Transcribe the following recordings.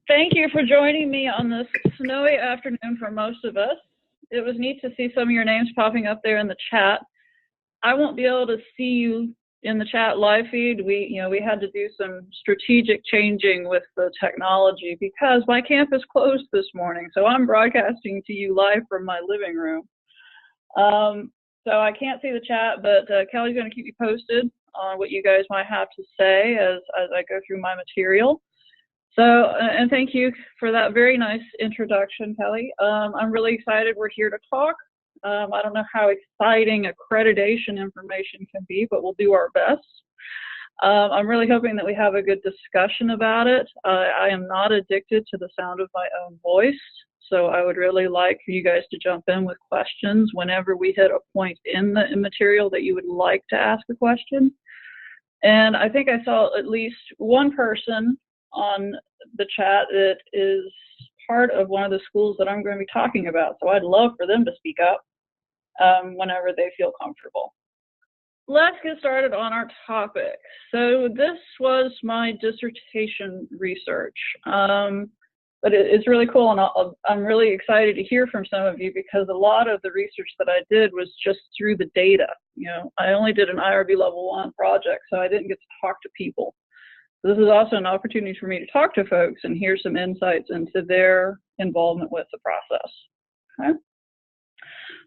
Thank you for joining me on this snowy afternoon for most of us. It was neat to see some of your names popping up there in the chat. I won't be able to see you in the chat live feed. We had to do some strategic changing with the technology because my campus closed this morning. So I'm broadcasting to you live from my living room. So I can't see the chat, but Kelly's going to keep you posted on what you guys might have to say as I go through my material. So, and thank you for that very nice introduction, Kelly. I'm really excited we're here to talk. I don't know how exciting accreditation information can be, but we'll do our best. I'm really hoping that we have a good discussion about it. I am not addicted to the sound of my own voice, so I would really like for you guys to jump in with questions whenever we hit a point in the material that you would like to ask a question. And I think I saw at least one person on the chat that is part of one of the schools that I'm going to be talking about. So I'd love for them to speak up whenever they feel comfortable. Let's get started on our topic. So this was my dissertation research, but it's really cool, and I'm really excited to hear from some of you because a lot of the research that I did was just through the data. You know, I only did an IRB level 1 project, so I didn't get to talk to people. This is also an opportunity for me to talk to folks and hear some insights into their involvement with the process. Okay.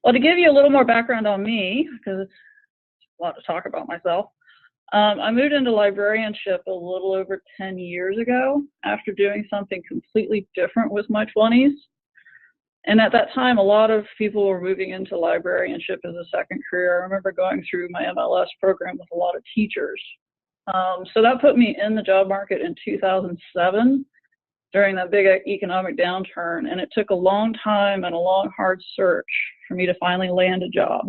Well, to give you a little more background on me, because it's a lot to talk about myself, I moved into librarianship a little over 10 years ago after doing something completely different with my 20s. And at that time, a lot of people were moving into librarianship as a second career. I remember going through my MLS program with a lot of teachers. So that put me in the job market in 2007 during that big economic downturn, and it took a long time and a long, hard search for me to finally land a job.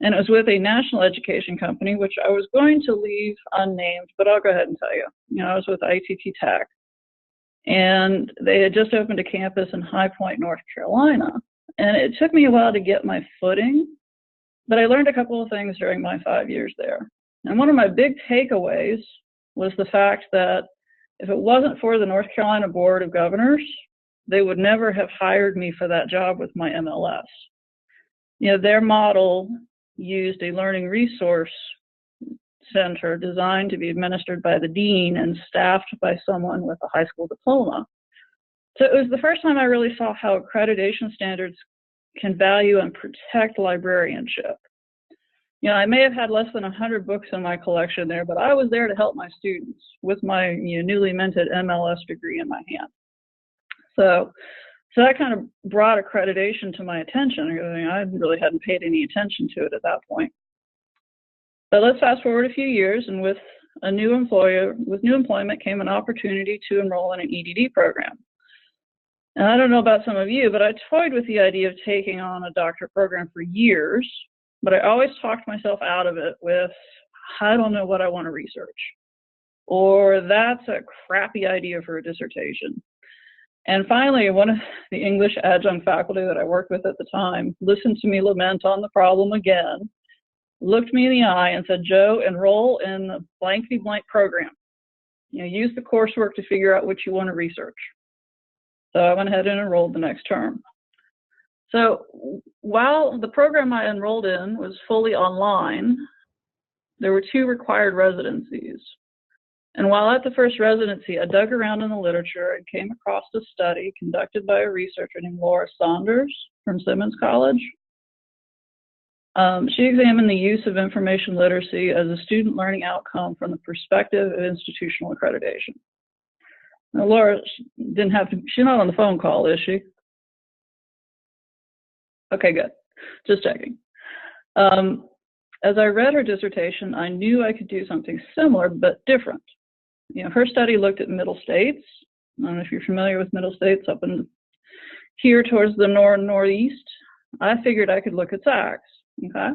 And it was with a national education company, which I was going to leave unnamed, but I'll go ahead and tell you. You know, I was with ITT Tech, and they had just opened a campus in High Point, North Carolina. And it took me a while to get my footing, but I learned a couple of things during my 5 years there. And one of my big takeaways was the fact that if it wasn't for the North Carolina Board of Governors, they would never have hired me for that job with my MLS. You know, their model used a learning resource center designed to be administered by the dean and staffed by someone with a high school diploma. So it was the first time I really saw how accreditation standards can value and protect librarianship. You know, I may have had less than 100 books in my collection there, but I was there to help my students with my newly minted MLS degree in my hand. So that kind of brought accreditation to my attention. I really hadn't paid any attention to it at that point. But let's fast forward a few years, and with new employment came an opportunity to enroll in an EDD program. And I don't know about some of you, but I toyed with the idea of taking on a doctorate program for years. But I always talked myself out of it with, I don't know what I want to research, or that's a crappy idea for a dissertation. And finally, one of the English adjunct faculty that I worked with at the time listened to me lament on the problem again, looked me in the eye and said, "Joe, enroll in the blankety blank program. You know, use the coursework to figure out what you want to research." So I went ahead and enrolled the next term. So while the program I enrolled in was fully online, there were 2 required residencies. And while at the first residency, I dug around in the literature and came across a study conducted by a researcher named Laura Saunders from Simmons College. She examined the use of information literacy as a student learning outcome from the perspective of institutional accreditation. Now, Laura she's not on the phone call, is she? Okay, good. Just checking. As I read her dissertation, I knew I could do something similar but different. You know, her study looked at middle states. I don't know if you're familiar with middle states up in here towards the northeast. I figured I could look at SACS, okay?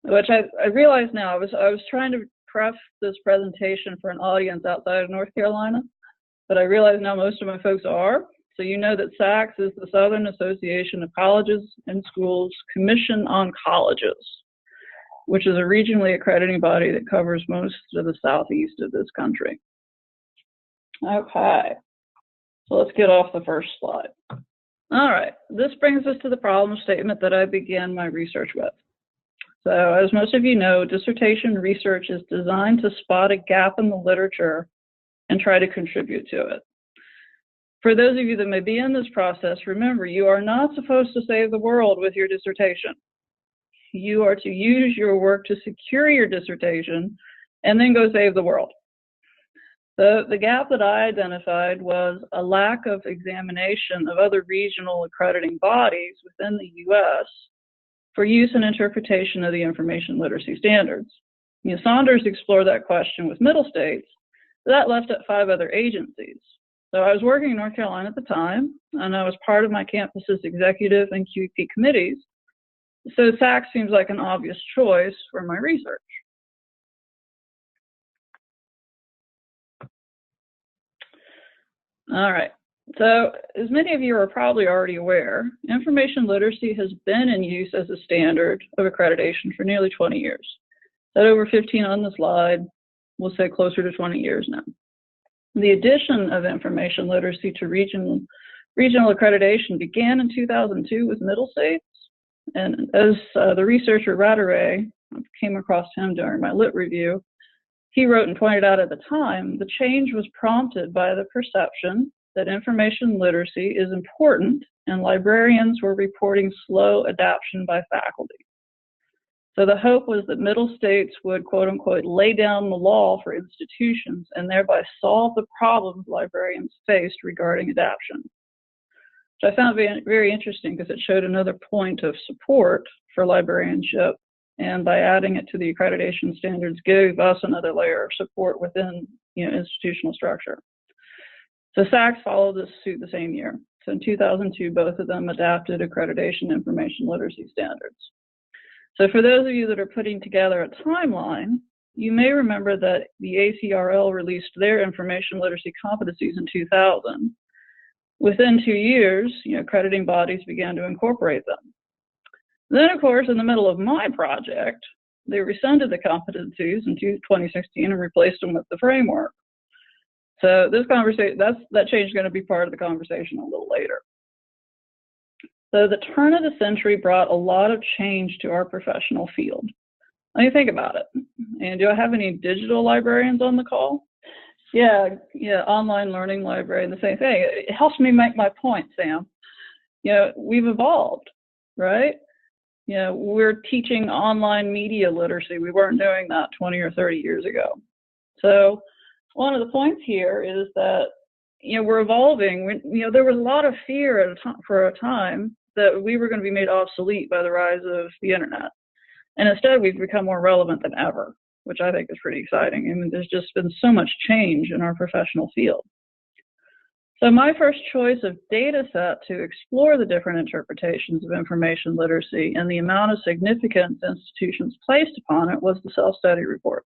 Which I realize now, I was trying to prep this presentation for an audience outside of North Carolina, but I realize now most of my folks are. So you know that SACS is the Southern Association of Colleges and Schools Commission on Colleges, which is a regionally accrediting body that covers most of the southeast of this country. Okay. So let's get off the first slide. All right, this brings us to the problem statement that I began my research with. So as most of you know, dissertation research is designed to spot a gap in the literature and try to contribute to it. For those of you that may be in this process, remember, you are not supposed to save the world with your dissertation. You are to use your work to secure your dissertation and then go save the world. The gap that I identified was a lack of examination of other regional accrediting bodies within the US for use and interpretation of the information literacy standards. You know, Saunders explored that question with middle states. That left at 5 other agencies. So I was working in North Carolina at the time, and I was part of my campus's executive and QEP committees. So SACS seems like an obvious choice for my research. All right, so as many of you are probably already aware, information literacy has been in use as a standard of accreditation for nearly 20 years. At over 15 on the slide, we'll say closer to 20 years now. The addition of information literacy to regional accreditation began in 2002 with middle states. And as the researcher Rattray, I came across him during my lit review, he wrote and pointed out at the time, the change was prompted by the perception that information literacy is important and librarians were reporting slow adoption by faculty. So the hope was that middle states would, quote unquote, lay down the law for institutions and thereby solve the problems librarians faced regarding adoption. Which I found very interesting because it showed another point of support for librarianship, and by adding it to the accreditation standards gave us another layer of support within institutional structure. So SACS followed this suit the same year. So in 2002, both of them adopted accreditation information literacy standards. So for those of you that are putting together a timeline, you may remember that the ACRL released their information literacy competencies in 2000. Within 2 years, accrediting bodies began to incorporate them. Then, of course, in the middle of my project, they rescinded the competencies in 2016 and replaced them with the framework. So this conversation, that change is going to be part of the conversation a little later. So the turn of the century brought a lot of change to our professional field. Let me think about it. And do I have any digital librarians on the call? Yeah, online learning librarian, the same thing. It helps me make my point, Sam. We've evolved, right? We're teaching online media literacy. We weren't doing that 20 or 30 years ago. So one of the points here is that, we're evolving. There was a lot of fear for a time that we were going to be made obsolete by the rise of the internet. And instead, we've become more relevant than ever, which I think is pretty exciting. I mean, there's just been so much change in our professional field. So my first choice of data set to explore the different interpretations of information literacy and the amount of significance institutions placed upon it was the self-study reports.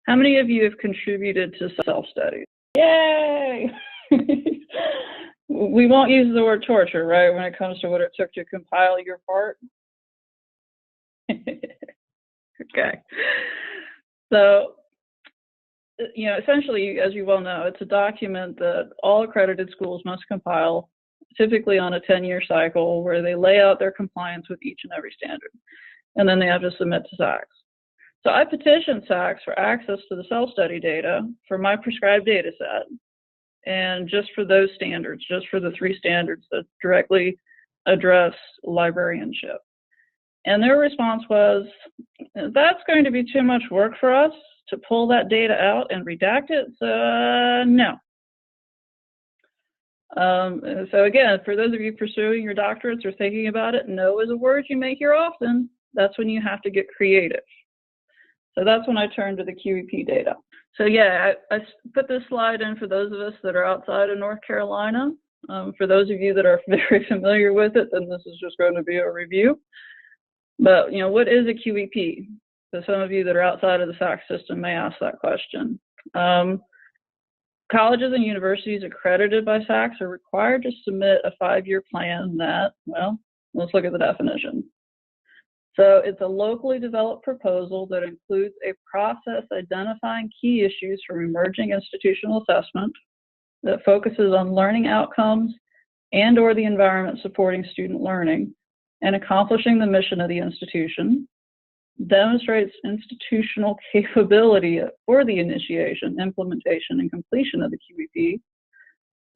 How many of you have contributed to self-studies? Yay! We won't use the word torture, right, when it comes to what it took to compile your part? Okay. So, essentially, as you well know, it's a document that all accredited schools must compile, typically on a 10-year cycle, where they lay out their compliance with each and every standard. And then they have to submit to SACS. So I petitioned SACS for access to the self-study data for my prescribed data set, and just for those standards, just for the 3 standards that directly address librarianship. And their response was, that's going to be too much work for us to pull that data out and redact it, so no. So again, for those of you pursuing your doctorates or thinking about it, no is a word you may hear often. That's when you have to get creative. So that's when I turned to the QEP data. So yeah, I put this slide in for those of us that are outside of North Carolina. For those of you that are very familiar with it, then this is just going to be a review. But, what is a QEP? So some of you that are outside of the SACS system may ask that question. Colleges and universities accredited by SACS are required to submit a 5-year plan that, well, let's look at the definition. So it's a locally developed proposal that includes a process identifying key issues from emerging institutional assessment, that focuses on learning outcomes and/or the environment supporting student learning and accomplishing the mission of the institution, demonstrates institutional capability for the initiation, implementation, and completion of the QEP,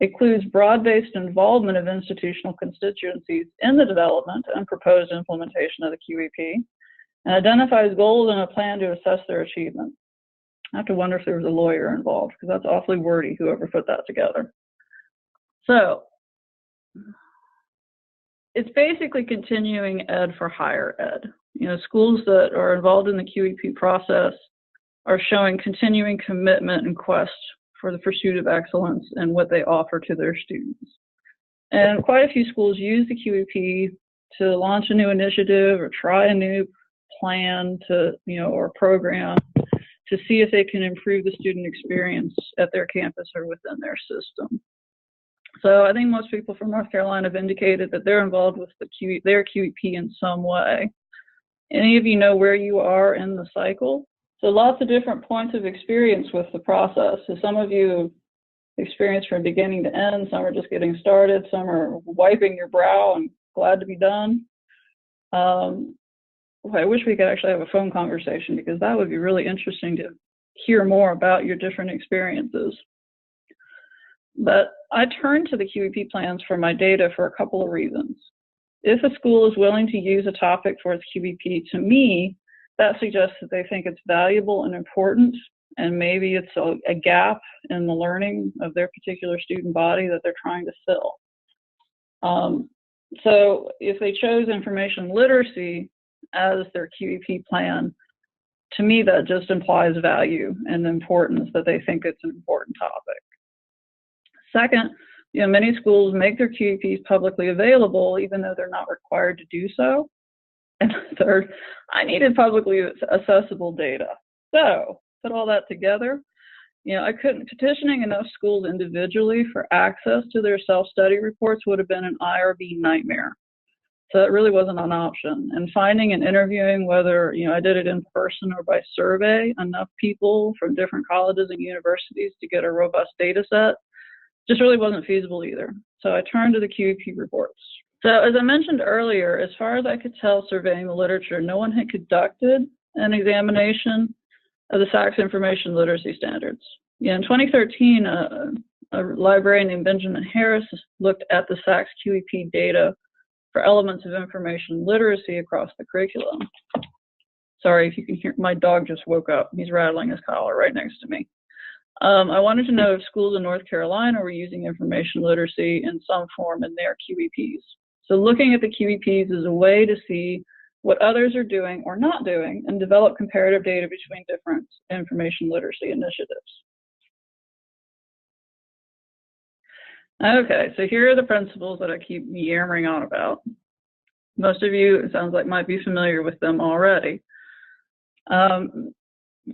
includes broad-based involvement of institutional constituencies in the development and proposed implementation of the QEP, and identifies goals and a plan to assess their achievement. I have to wonder if there was a lawyer involved, because that's awfully wordy, whoever put that together. So, it's basically continuing ed for higher ed. You know, schools that are involved in the QEP process are showing continuing commitment and quest for the pursuit of excellence and what they offer to their students. And quite a few schools use the QEP to launch a new initiative or try a new plan to, or program to see if they can improve the student experience at their campus or within their system. So I think most people from North Carolina have indicated that they're involved with their QEP in some way. Any of you know where you are in the cycle? So lots of different points of experience with the process. So some of you experience from beginning to end, some are just getting started, some are wiping your brow and glad to be done. I wish we could actually have a phone conversation, because that would be really interesting to hear more about your different experiences. But I turn to the QEP plans for my data for a couple of reasons. If a school is willing to use a topic for its QEP, to me, that suggests that they think it's valuable and important, and maybe it's a gap in the learning of their particular student body that they're trying to fill. So if they chose information literacy as their QEP plan, to me that just implies value and importance, that they think it's an important topic. Second, many schools make their QEPs publicly available even though they're not required to do so. And third, I needed publicly accessible data. So put all that together, I couldn't, petitioning enough schools individually for access to their self-study reports would have been an IRB nightmare. So it really wasn't an option. And finding and interviewing, whether I did it in person or by survey, enough people from different colleges and universities to get a robust data set just really wasn't feasible either. So I turned to the QEP reports. So as I mentioned earlier, as far as I could tell surveying the literature, no one had conducted an examination of the SACS information literacy standards. In 2013, a librarian named Benjamin Harris looked at the SACS QEP data for elements of information literacy across the curriculum. Sorry if you can hear, my dog just woke up. He's rattling his collar right next to me. I wanted to know if schools in North Carolina were using information literacy in some form in their QEPs. So looking at the QEPs is a way to see what others are doing or not doing and develop comparative data between different information literacy initiatives. Okay, so here are the principles that I keep yammering on about. Most of you, it sounds like, might be familiar with them already.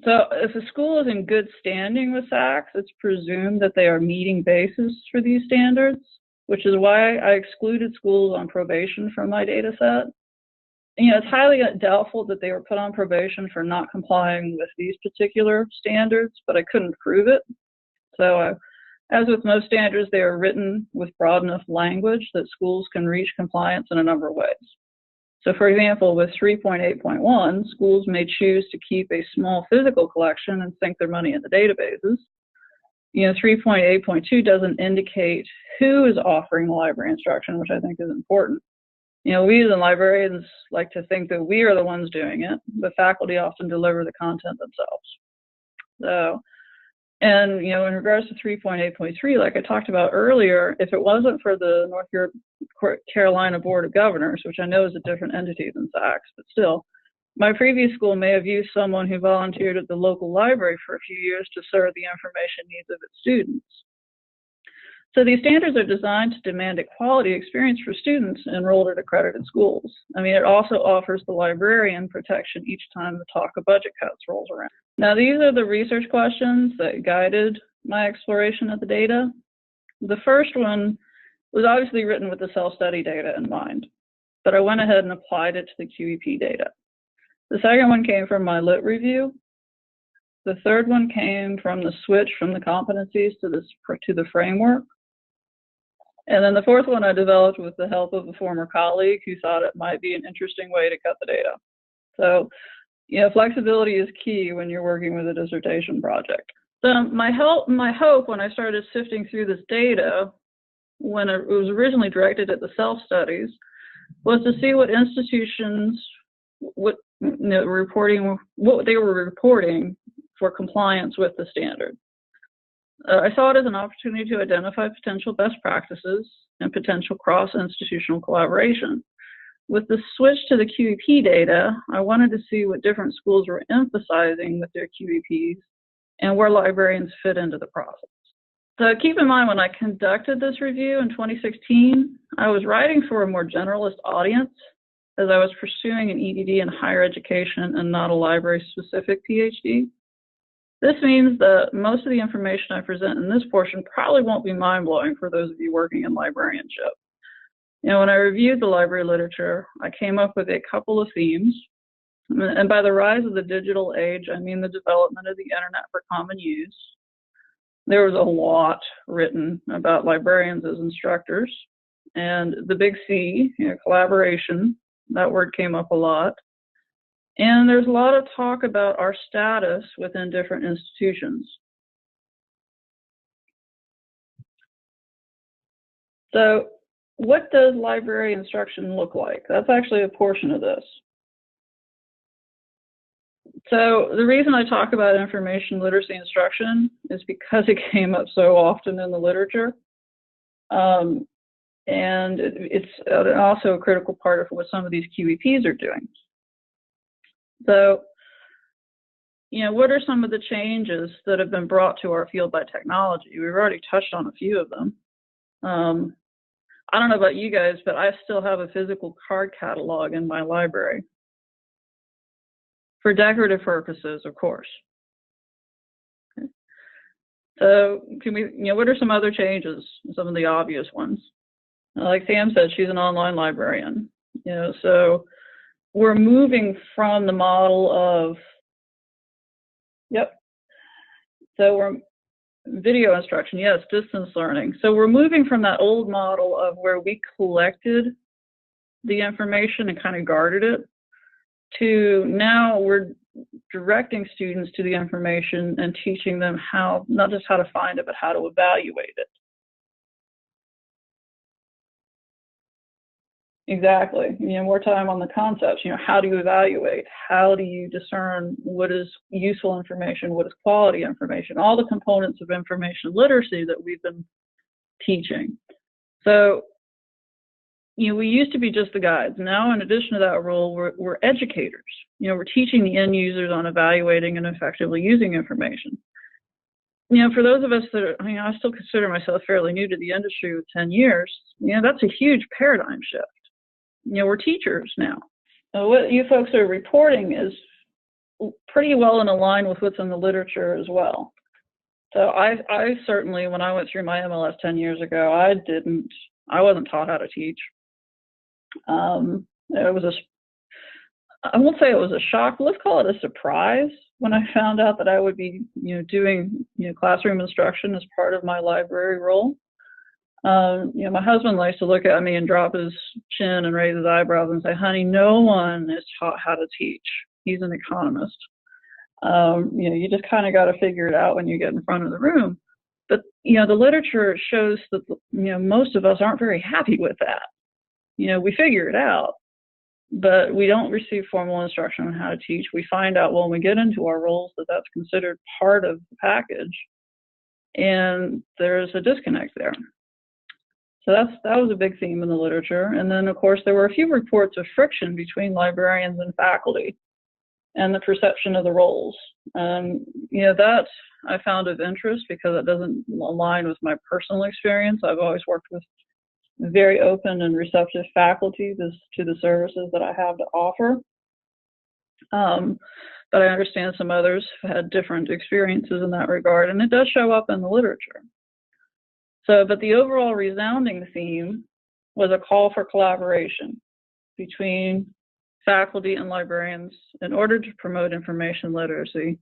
So if a school is in good standing with SACS, it's presumed that they are meeting basis for these standards, which is why I excluded schools on probation from my data set. It's highly doubtful that they were put on probation for not complying with these particular standards, but I couldn't prove it. So as with most standards, they are written with broad enough language that schools can reach compliance in a number of ways. So for example, with 3.8.1, schools may choose to keep a small physical collection and sink their money into databases. 3.8.2 doesn't indicate who is offering the library instruction, which I think is important. We as librarians like to think that we are the ones doing it, but faculty often deliver the content themselves. So, and in regards to 3.8.3, like I talked about earlier, if it wasn't for the North Carolina Board of Governors, which I know is a different entity than SACS, but still, my previous school may have used someone who volunteered at the local library for a few years to serve the information needs of its students. So these standards are designed to demand a quality experience for students enrolled at accredited schools. It also offers the librarian protection each time the talk of budget cuts rolls around. Now, these are the research questions that guided my exploration of the data. The first one was obviously written with the self-study data in mind, but I went ahead and applied it to the QEP data. The second one came from my lit review. The third one came from the switch from the competencies to the framework. And then the fourth one I developed with the help of a former colleague who thought it might be an interesting way to cut the data. So, flexibility is key when you're working with a dissertation project. So my hope when I started sifting through this data, when it was originally directed at the self-studies, was to see what institutions, what they were reporting for compliance with the standard. I saw it as an opportunity to identify potential best practices and potential cross-institutional collaboration. With the switch to the QEP data, I wanted to see what different schools were emphasizing with their QEPs and where librarians fit into the process. So keep in mind, when I conducted this review in 2016, I was writing for a more generalist audience as I was pursuing an EDD in higher education and not a library-specific PhD. This means that most of the information I present in this portion probably won't be mind-blowing for those of you working in librarianship. When I reviewed the library literature, I came up with a couple of themes. And by the rise of the digital age, I mean the development of the internet for common use. There was a lot written about librarians as instructors. And the big C, collaboration, that word came up a lot. And there's a lot of talk about our status within different institutions. So what does library instruction look like? That's actually a portion of this. So the reason I talk about information literacy instruction is because it came up so often in the literature. And it's also a critical part of what some of these QEPs are doing. So, what are some of the changes that have been brought to our field by technology? We've already touched on a few of them. I don't know about you guys, but I still have a physical card catalog in my library. For decorative purposes, of course. Okay. So, what are some other changes? Some of the obvious ones. Like Sam said, she's an online librarian. So we're moving from the model of, so we're video instruction, yes, distance learning. So we're moving from that old model of where we collected the information and kind of guarded it, to now we're directing students to the information and teaching them how, not just how to find it, but how to evaluate it. Exactly. More time on the concepts. How do you evaluate? How do you discern what is useful information, what is quality information? All the components of information literacy that we've been teaching. So, we used to be just the guides. Now, in addition to that role, we're educators. We're teaching the end users on evaluating and effectively using information. For those of us that are, I still consider myself fairly new to the industry with 10 years, that's a huge paradigm shift. We're teachers now. What you folks are reporting is pretty well in line with what's in the literature as well. So I certainly, when I went through my MLS 10 years ago, I wasn't taught how to teach. It was I won't say it was a shock, but let's call it a surprise when I found out that I would be, doing, classroom instruction as part of my library role. My husband likes to look at me and drop his chin and raise his eyebrows and say, honey, no one is taught how to teach. He's an economist. You just kind of got to figure it out when you get in front of the room. But, the literature shows that, most of us aren't very happy with that. We figure it out, but we don't receive formal instruction on how to teach. We find out when we get into our roles that that's considered part of the package, and there's a disconnect there. So that was a big theme in the literature. And then, of course, there were a few reports of friction between librarians and faculty and the perception of the roles. That I found of interest because it doesn't align with my personal experience. I've always worked with very open and receptive faculty to the services that I have to offer. But I understand some others have had different experiences in that regard, and it does show up in the literature. But the overall resounding theme was a call for collaboration between faculty and librarians in order to promote information literacy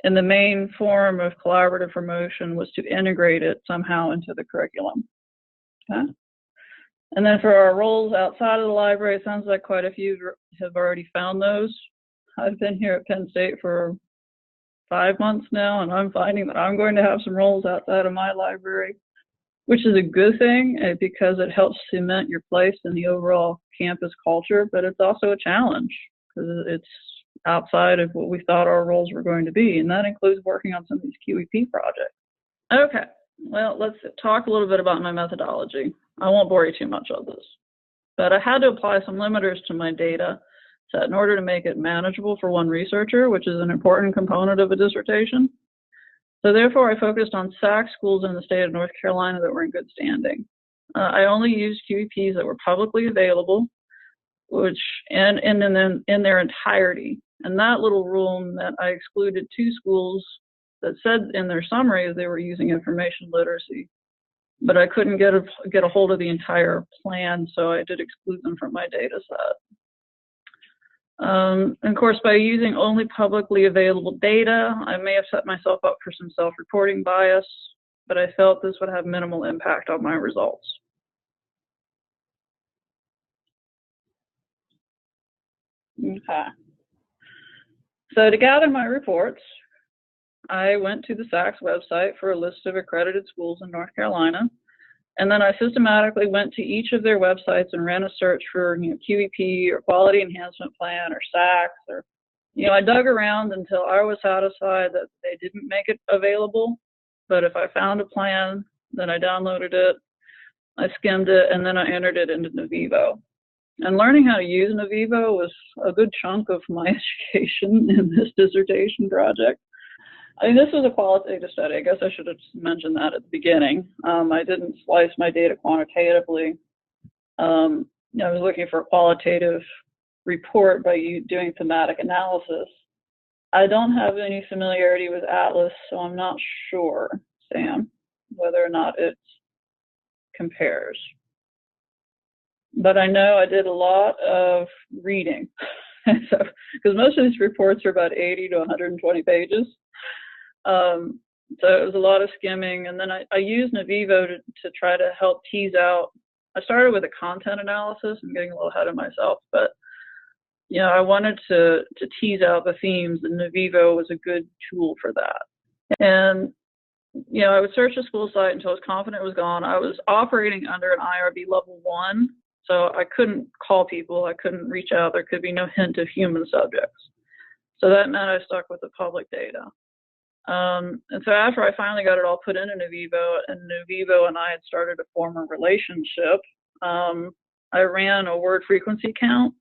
And the main form of collaborative promotion was to integrate it somehow into the curriculum. Okay? And then for our roles outside of the library, it sounds like quite a few have already found those. I've been here at Penn State for 5 months now, and I'm finding that I'm going to have some roles outside of my library, which is a good thing because it helps cement your place in the overall campus culture, but it's also a challenge because it's outside of what we thought our roles were going to be, and that includes working on some of these QEP projects. Okay, well, let's talk a little bit about my methodology. I won't bore you too much on this, but I had to apply some limiters to my data set in order to make it manageable for one researcher, which is an important component of a dissertation. So therefore, I focused on SACS schools in the state of North Carolina that were in good standing. I only used QEPs that were publicly available, which and in their entirety. And that little rule meant I excluded 2 schools that said in their summary they were using information literacy, but I couldn't get a hold of the entire plan, so I did exclude them from my data set. And of course, by using only publicly available data, I may have set myself up for some self-reporting bias, but I felt this would have minimal impact on my results. Okay. So to gather my reports, I went to the SACS website for a list of accredited schools in North Carolina, and then I systematically went to each of their websites and ran a search for QEP or Quality Enhancement Plan or SACS, or I dug around until I was satisfied that they didn't make it available. But if I found a plan, then I downloaded it, I skimmed it, and then I entered it into Navivo. And learning how to use Navivo was a good chunk of my education in this dissertation project. I mean, this was a qualitative study. I guess I should have mentioned that at the beginning. I didn't slice my data quantitatively. I was looking for a qualitative report by doing thematic analysis. I don't have any familiarity with Atlas, so I'm not sure, Sam, whether or not it compares. But I know I did a lot of reading, because most of these reports are about 80 to 120 pages. So it was a lot of skimming, and then I used Navivo to try to help tease out. I started with a content analysis. I'm getting a little ahead of myself, but I wanted to tease out the themes, and Navivo was a good tool for that. And I would search the school site until I was confident it was gone. I was operating under an IRB level 1. So I couldn't call people, I couldn't reach out, there could be no hint of human subjects. So that meant I stuck with the public data. And so after I finally got it all put into Navivo, and Navivo and I had started to form a relationship, I ran a word frequency count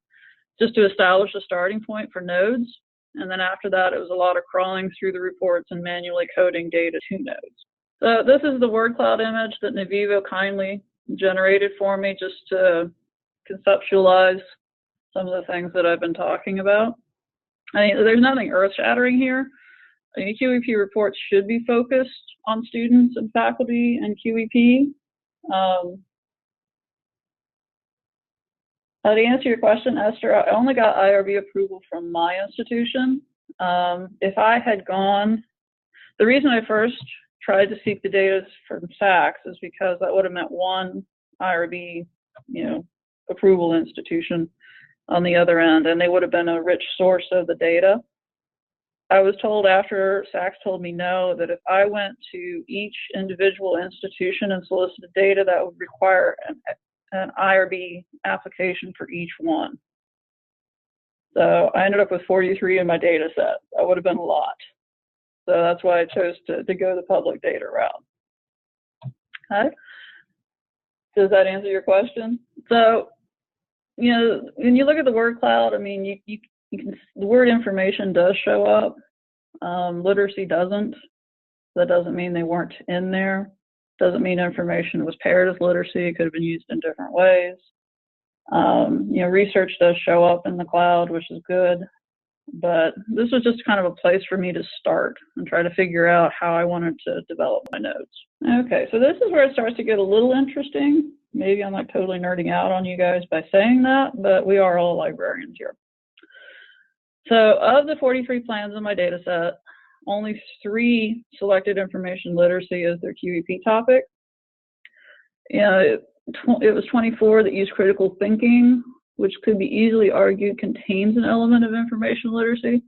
just to establish a starting point for nodes. And then after that, it was a lot of crawling through the reports and manually coding data to nodes. So this is the word cloud image that Navivo kindly generated for me just to conceptualize some of the things that I've been talking about. I mean, there's nothing earth-shattering here. I mean, QEP reports should be focused on students and faculty and QEP. To answer your question, Esther, I only got IRB approval from my institution. If I had gone, the reason I first tried to seek the data from SACS is because that would have meant one IRB, approval institution on the other end, and they would have been a rich source of the data. I was told after SACS told me no, that if I went to each individual institution and solicited data, that would require an IRB application for each one. So I ended up with 43 in my data set. That would have been a lot. So that's why I chose to go the public data route. Okay. Does that answer your question? So, when you look at the word cloud, I mean, you can, the word information does show up. Literacy doesn't. That doesn't mean they weren't in there. Doesn't mean information was paired as literacy. It could have been used in different ways. Research does show up in the cloud, which is good. But this was just kind of a place for me to start and try to figure out how I wanted to develop my notes. Okay, so this is where it starts to get a little interesting. Maybe I'm like totally nerding out on you guys by saying that, but we are all librarians here. So of the 43 plans in my data set, only 3 selected information literacy as their QEP topic. It was 24 that used critical thinking, which could be easily argued contains an element of information literacy,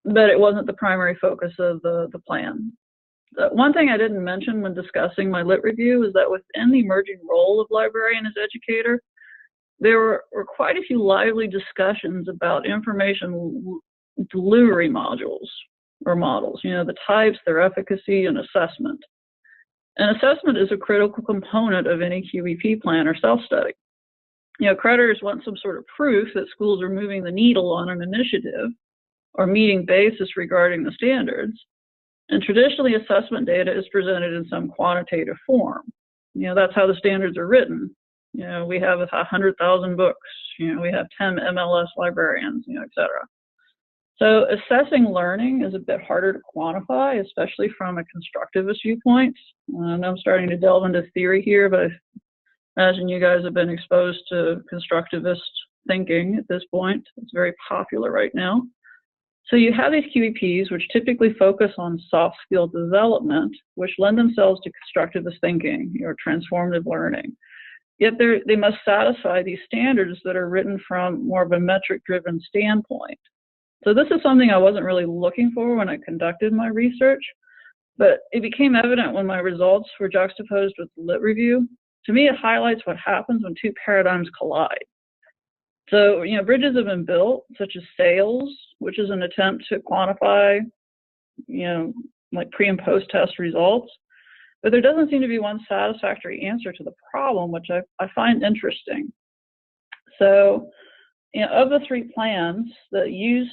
but it wasn't the primary focus of the plan. One thing I didn't mention when discussing my lit review is that within the emerging role of librarian as educator, there were quite a few lively discussions about information delivery modules or models, the types, their efficacy, and assessment. And assessment is a critical component of any QEP plan or self-study. Accreditors want some sort of proof that schools are moving the needle on an initiative or meeting basis regarding the standards. And traditionally, assessment data is presented in some quantitative form. That's how the standards are written. We have 100,000 books. We have 10 MLS librarians, et cetera. So assessing learning is a bit harder to quantify, especially from a constructivist viewpoint. I know I'm starting to delve into theory here, but I imagine you guys have been exposed to constructivist thinking at this point. It's very popular right now. So you have these QEPs, which typically focus on soft skill development, which lend themselves to constructivist thinking or transformative learning. Yet they must satisfy these standards that are written from more of a metric-driven standpoint. So this is something I wasn't really looking for when I conducted my research, but it became evident when my results were juxtaposed with the lit review. To me, it highlights what happens when 2 paradigms collide. So, bridges have been built, such as SACS, which is an attempt to quantify, like pre and post test results. But there doesn't seem to be one satisfactory answer to the problem, which I find interesting. So, of the 3 plans that used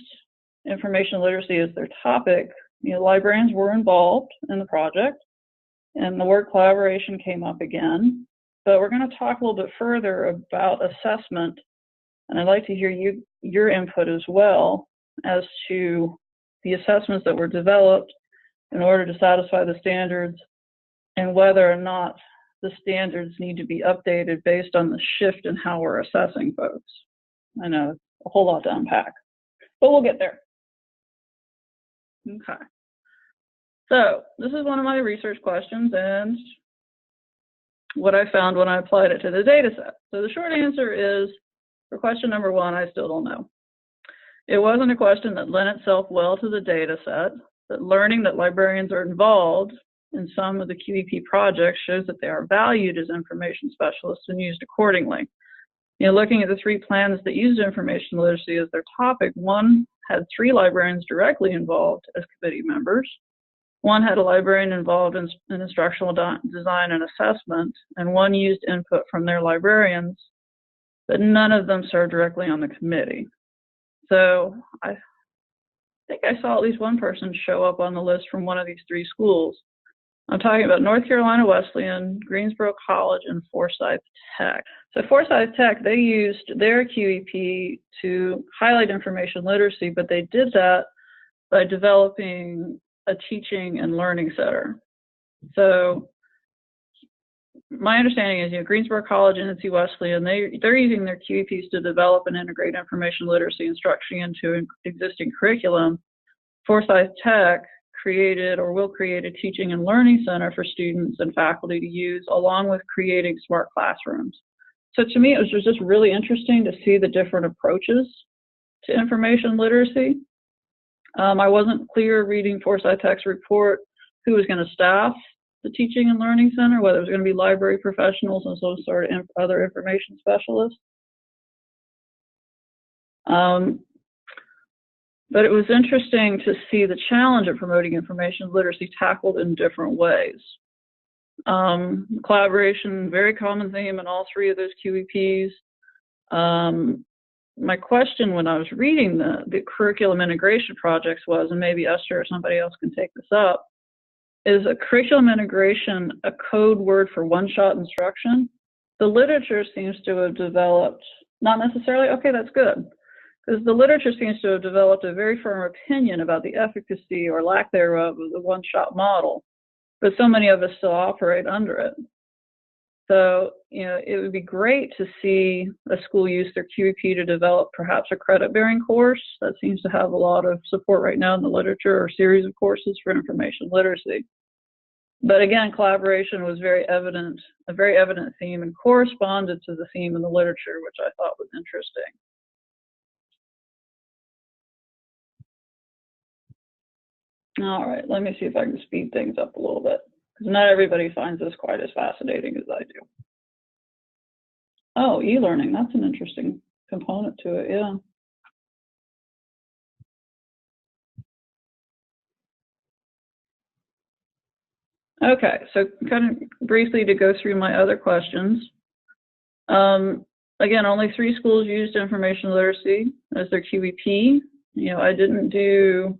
information literacy as their topic, librarians were involved in the project, and the word collaboration came up again. But we're going to talk a little bit further about assessment, and I'd like to hear your input as well as to the assessments that were developed in order to satisfy the standards and whether or not the standards need to be updated based on the shift in how we're assessing folks. I know, a whole lot to unpack, but we'll get there. Okay. So this is one of my research questions and what I found when I applied it to the data set. So the short answer is, for question number 1, I still don't know. It wasn't a question that lent itself well to the data set, but learning that librarians are involved in some of the QEP projects shows that they are valued as information specialists and used accordingly. Looking at the 3 plans that used information literacy as their topic, one had 3 librarians directly involved as committee members. One had a librarian involved in instructional design and assessment, and one used input from their librarians, but none of them served directly on the committee. So I think I saw at least one person show up on the list from one of these 3 schools. I'm talking about North Carolina Wesleyan, Greensboro College, and Forsyth Tech. So Forsyth Tech, they used their QEP to highlight information literacy, but they did that by developing a teaching and learning center. So my understanding is, Greensboro College and NC Wesleyan, they're using their QEPs to develop and integrate information literacy instruction into existing curriculum. Forsyth Tech created or will create a teaching and learning center for students and faculty to use, along with creating smart classrooms. So to me, it was just really interesting to see the different approaches to information literacy. I wasn't clear reading Forsyth Tech's report who was going to staff the Teaching and Learning Center, whether it was going to be library professionals and some sort of other information specialists. But it was interesting to see the challenge of promoting information literacy tackled in different ways. Collaboration, very common theme in all 3 of those QEPs. My question when I was reading the curriculum integration projects was, and maybe Esther or somebody else can take this up, is a curriculum integration a code word for one-shot instruction? The literature seems to have developed, not necessarily, okay, that's good, because the literature seems to have developed a very firm opinion about the efficacy or lack thereof of the one-shot model, but so many of us still operate under it. So, it would be great to see a school use their QEP to develop perhaps a credit-bearing course that seems to have a lot of support right now in the literature, or series of courses for information literacy. But again, collaboration was a very evident theme, and corresponded to the theme in the literature, which I thought was interesting. All right, let me see if I can speed things up a little bit, because not everybody finds this quite as fascinating as I do. Oh, e-learning, that's an interesting component to it, yeah. Okay, so kind of briefly to go through my other questions. Again, only 3 schools used information literacy as their QEP. I didn't do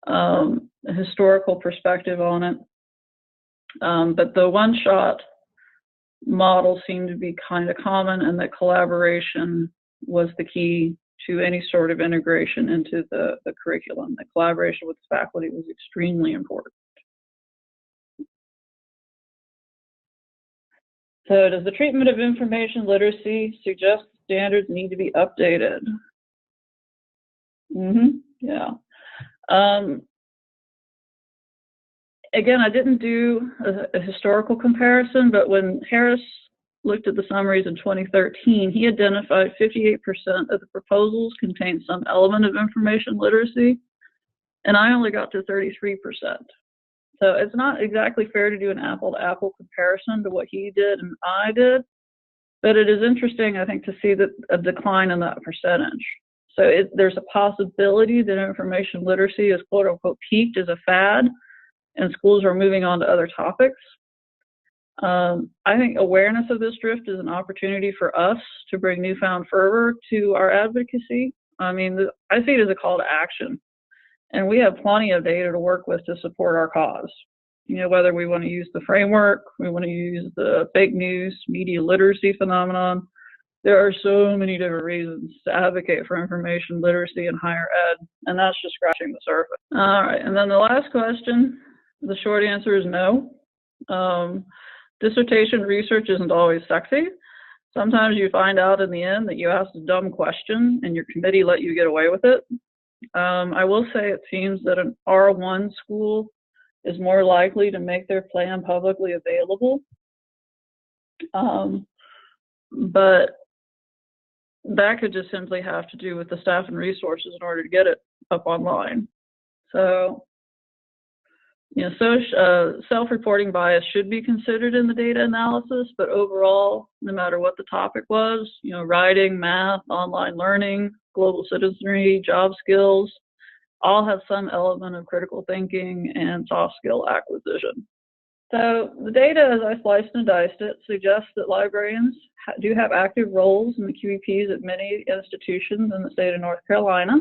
a historical perspective on it, but the one-shot model seemed to be kind of common, and that collaboration was the key to any sort of integration into the curriculum. The collaboration with the faculty was extremely important. So does the treatment of information literacy suggest standards need to be updated? Yeah. Again, I didn't do a historical comparison, but when Harris looked at the summaries in 2013, he identified 58% of the proposals contained some element of information literacy, and I only got to 33%. So it's not exactly fair to do an apple-to-apple comparison to what he did and I did, but it is interesting, I think, to see that a decline in that percentage. So there's a possibility that information literacy is quote-unquote peaked as a fad, and schools are moving on to other topics. I think awareness of this drift is an opportunity for us to bring newfound fervor to our advocacy. I mean, I see it as a call to action, and we have plenty of data to work with to support our cause. Whether we want to use the framework, we want to use the fake news, media literacy phenomenon, there are so many different reasons to advocate for information literacy in higher ed, and that's just scratching the surface. All right, and then the last question, the short answer is no. Dissertation research isn't always sexy. Sometimes you find out in the end that you asked a dumb question and your committee let you get away with it. I will say it seems that an R1 school is more likely to make their plan publicly available. But that could just simply have to do with the staff and resources in order to get it up online. So, self-reporting bias should be considered in the data analysis, but overall, no matter what the topic was, writing, math, online learning, global citizenry, job skills, all have some element of critical thinking and soft skill acquisition. So the data, as I sliced and diced it, suggests that librarians do have active roles in the QEPs at many institutions in the state of North Carolina.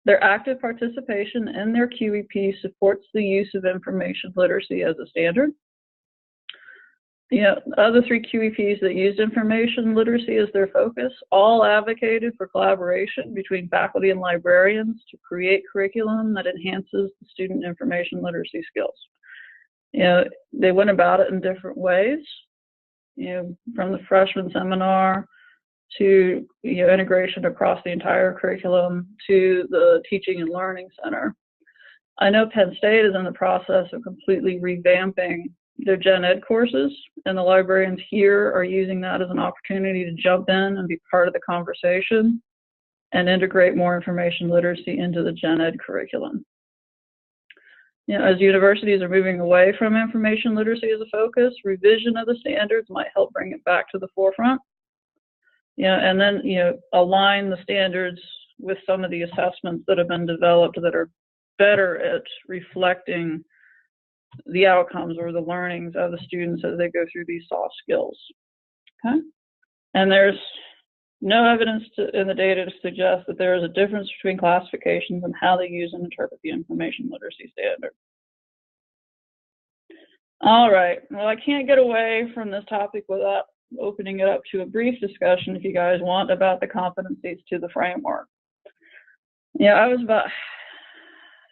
Their active participation in their QEP supports the use of information literacy as a standard. The other 3 QEPs that used information literacy as their focus all advocated for collaboration between faculty and librarians to create curriculum that enhances the student information literacy skills. They went about it in different ways, from the freshman seminar to integration across the entire curriculum to the teaching and learning center. I know Penn State is in the process of completely revamping their gen ed courses, and the librarians here are using that as an opportunity to jump in and be part of the conversation and integrate more information literacy into the gen ed curriculum. As universities are moving away from information literacy as a focus, revision of the standards might help bring it back to the forefront. And then, align the standards with some of the assessments that have been developed that are better at reflecting the outcomes or the learnings of the students as they go through these soft skills. Okay? And there's no evidence in the data to suggest that there is a difference between classifications and how they use and interpret the information literacy standard. All right, well, I can't get away from this topic without opening it up to a brief discussion, if you guys want, about the competencies to the framework. I was about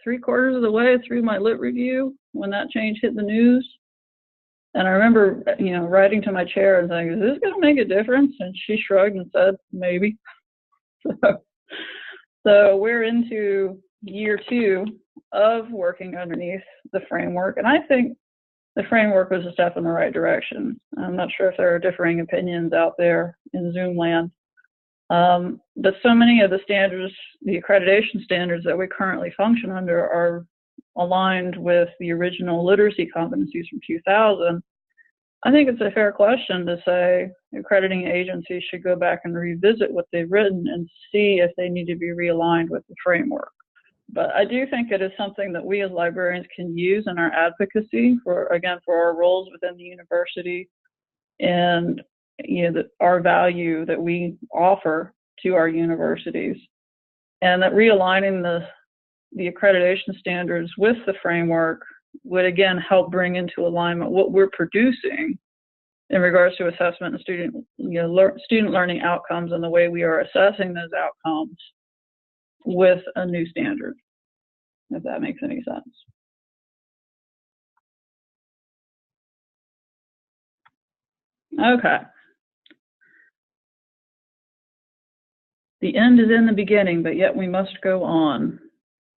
3/4 of the way through my lit review when that change hit the news. And I remember, writing to my chair and saying, is this going to make a difference? And she shrugged and said, maybe. So we're into year 2 of working underneath the framework. And I think the framework was a step in the right direction. I'm not sure if there are differing opinions out there in Zoom land. But so many of the standards, the accreditation standards that we currently function under are aligned with the original literacy competencies from 2000. I think it's a fair question to say accrediting agencies should go back and revisit what they've written and see if they need to be realigned with the framework. But I do think it is something that we as librarians can use in our advocacy for our roles within the university, and our value that we offer to our universities, and that realigning the accreditation standards with the framework would again help bring into alignment what we're producing in regards to assessment and student learning outcomes and the way we are assessing those outcomes with a new standard, if that makes any sense. Okay. The end is in the beginning, but yet we must go on.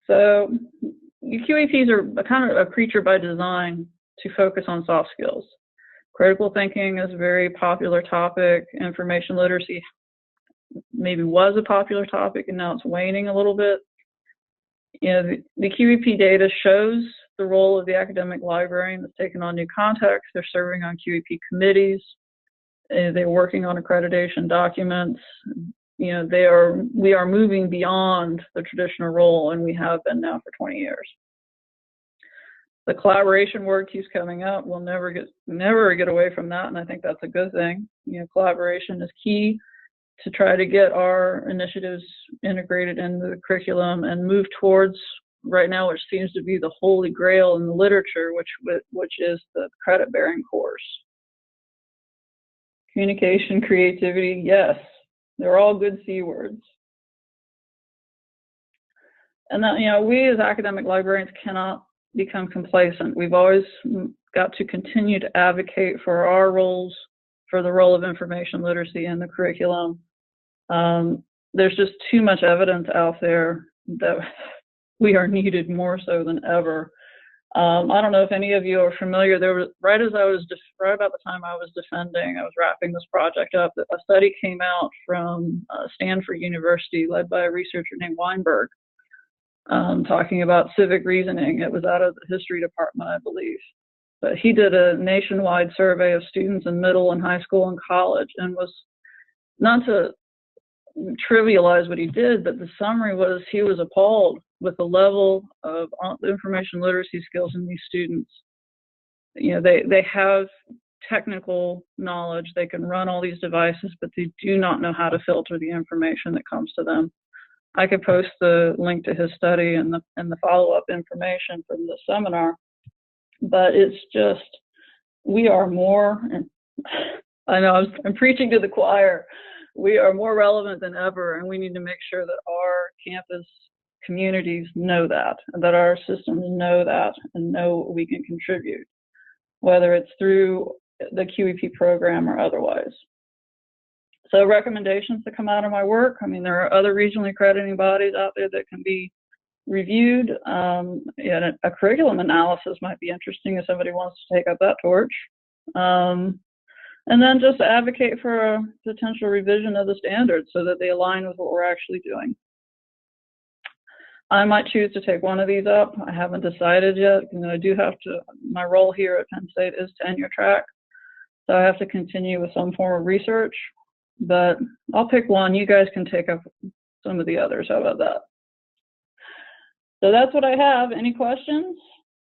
So QEPs are kind of a creature by design to focus on soft skills. Critical thinking is a very popular topic. Information literacy maybe was a popular topic, and now it's waning a little bit. The QEP data shows the role of the academic librarian that's taken on new context. They're serving on QEP committees. They're working on accreditation documents. We are moving beyond the traditional role, and we have been now for 20 years. The collaboration word keeps coming up. We'll never get away from that, and I think that's a good thing. Collaboration is key to try to get our initiatives integrated into the curriculum and move towards right now, which seems to be the holy grail in the literature, which is the credit-bearing course. Communication, creativity, yes, they're all good C words. And that, we as academic librarians cannot become complacent. We've always got to continue to advocate for our roles, for the role of information literacy in the curriculum. There's just too much evidence out there that we are needed more so than ever. I don't know if any of you are familiar. There was right about the time I was wrapping this project up, a study came out from Stanford University, led by a researcher named Weinberg, talking about civic reasoning. It was out of the history department, I believe. But he did a nationwide survey of students in middle and high school and college, and was, not to trivialize what he did, but the summary was he was appalled with the level of information literacy skills in these students. They have technical knowledge, they can run all these devices, but they do not know how to filter the information that comes to them. I could post the link to his study and the follow-up information from the seminar, but it's just, we are more, I know I'm preaching to the choir, we are more relevant than ever, and we need to make sure that our campus communities know that, and that our systems know that, and know what we can contribute, whether it's through the QEP program or otherwise. So recommendations that come out of my work, there are other regionally accrediting bodies out there that can be reviewed. And a curriculum analysis might be interesting if somebody wants to take up that torch. And then just advocate for a potential revision of the standards so that they align with what we're actually doing. I might choose to take one of these up. I haven't decided yet. I do have to, my role here at Penn State is tenure track, so I have to continue with some form of research, but I'll pick one. You guys can take up some of the others. How about that? So that's what I have. Any questions?